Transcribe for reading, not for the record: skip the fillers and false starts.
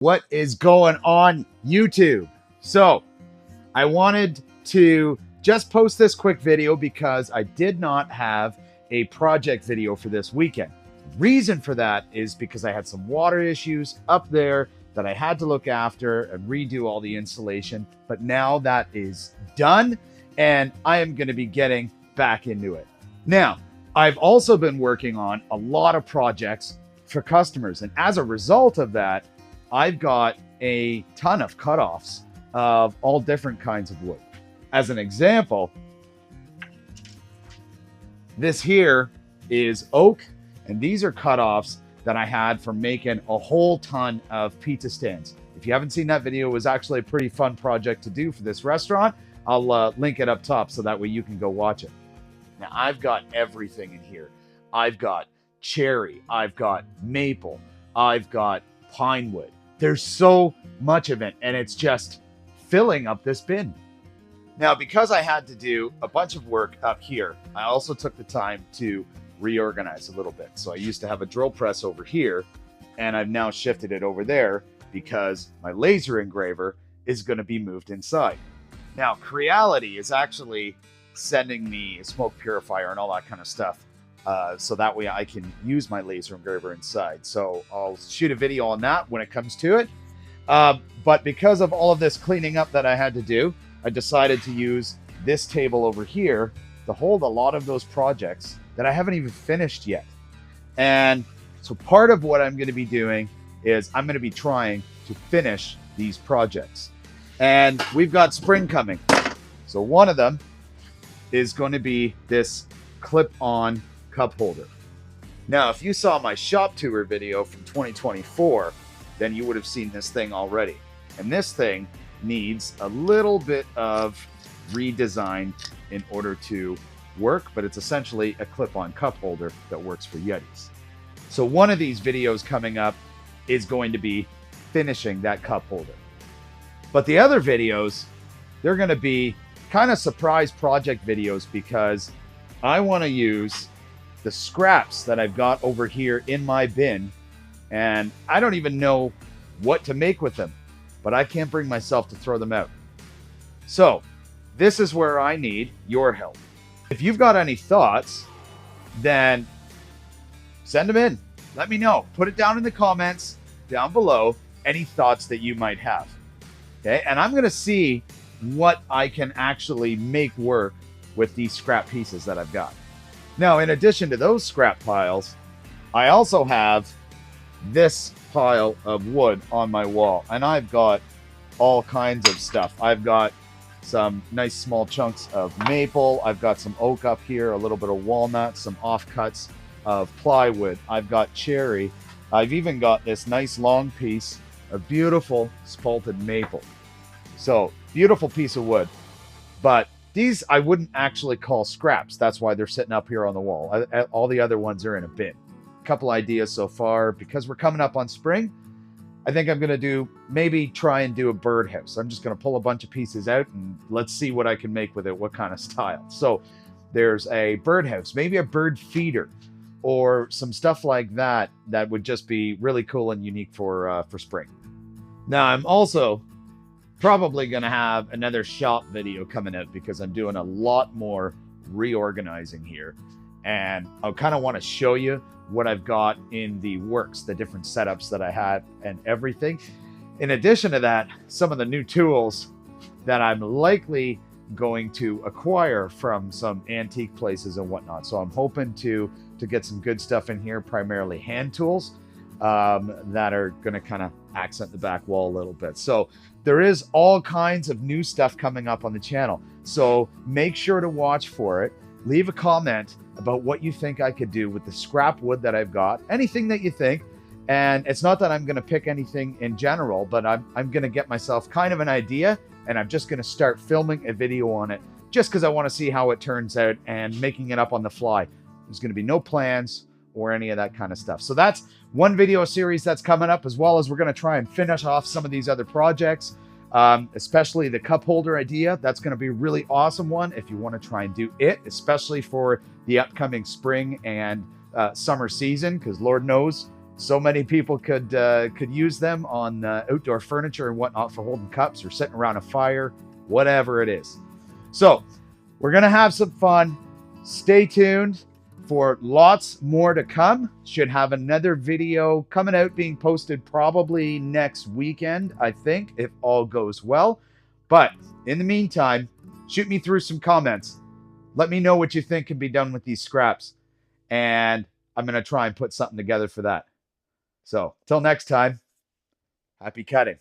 What is going on YouTube? So I wanted to just post this quick video because I did not have a project video for this weekend. Reason for that is because I had some water issues up there that I had to look after and redo all the insulation. But now that is done and I am going to be getting back into it. Now, I've also been working on a lot of projects for customers. And as a result of that, I've got a ton of cutoffs of all different kinds of wood. As an example, this here is oak, and these are cutoffs that I had for making a whole ton of pizza stands. If you haven't seen that video, it was actually a pretty fun project to do for this restaurant. I'll link it up top so that way you can go watch it. Now, I've got everything in here. I've got cherry, I've got maple, I've got pine wood. There's so much of it, and it's just filling up this bin. Now, because I had to do a bunch of work up here, I also took the time to reorganize a little bit. So I used to have a drill press over here, and I've now shifted it over there because my laser engraver is going to be moved inside. Now, Creality is actually sending me a smoke purifier and all that kind of stuff. So that way I can use my laser engraver inside. So I'll shoot a video on that when it comes to it. But because of all of this cleaning up that I had to do, I decided to use this table over here to hold a lot of those projects that I haven't even finished yet. And so part of what I'm going to be doing is I'm going to be trying to finish these projects. And we've got spring coming. So one of them is going to be this clip-on cup holder. Now, if you saw my shop tour video from 2024, then you would have seen this thing already. And this thing needs a little bit of redesign in order to work, but it's essentially a clip-on cup holder that works for Yetis. So one of these videos coming up is going to be finishing that cup holder. But the other videos, they're going to be kind of surprise project videos because I want to use the scraps that I've got over here in my bin, and I don't even know what to make with them, but I can't bring myself to throw them out. So this is where I need your help. If you've got any thoughts, then send them in. Let me know. Put it down in the comments down below, any thoughts that you might have. Okay, and I'm going to see what I can actually make work with these scrap pieces that I've got. Now, in addition to those scrap piles, I also have this pile of wood on my wall, and I've got all kinds of stuff. I've got some nice small chunks of maple. I've got some oak up here, a little bit of walnut, some offcuts of plywood. I've got cherry. I've even got this nice long piece of beautiful spalted maple. So, beautiful piece of wood. But these I wouldn't actually call scraps. That's why they're sitting up here on the wall. All the other ones are in a bin. A couple ideas so far. Because we're coming up on spring, I think I'm going to maybe try and do a birdhouse. I'm just going to pull a bunch of pieces out and let's see what I can make with it, what kind of style. So there's a birdhouse, maybe a bird feeder, or some stuff like that that would just be really cool and unique for spring. Now, I'm also probably going to have another shop video coming out because I'm doing a lot more reorganizing here. And I kind of want to show you what I've got in the works, the different setups that I had and everything. In addition to that, some of the new tools that I'm likely going to acquire from some antique places and whatnot. So I'm hoping to get some good stuff in here, primarily hand tools that are going to kind of accent the back wall a little bit. So there is all kinds of new stuff coming up on the channel. So make sure to watch for it. Leave a comment about what you think I could do with the scrap wood that I've got, anything that you think. And it's not that I'm going to pick anything in general, but I'm going to get myself kind of an idea, and I'm just going to start filming a video on it just because I want to see how it turns out and making it up on the fly. There's going to be no plans or any of that kind of stuff. So that's one video series that's coming up, as well as we're going to try and finish off some of these other projects, especially the cup holder idea. That's going to be a really awesome one if you want to try and do it, especially for the upcoming spring and summer season, because Lord knows So many people could use them on outdoor furniture and whatnot for holding cups or sitting around a fire, whatever it is. So we're gonna have some fun. Stay tuned for lots more to come. Should have another video coming out, being posted probably next weekend, I think, if all goes well. But in the meantime, shoot me through some comments. Let me know what you think can be done with these scraps. And I'm going to try and put something together for that. So, till next time, happy cutting.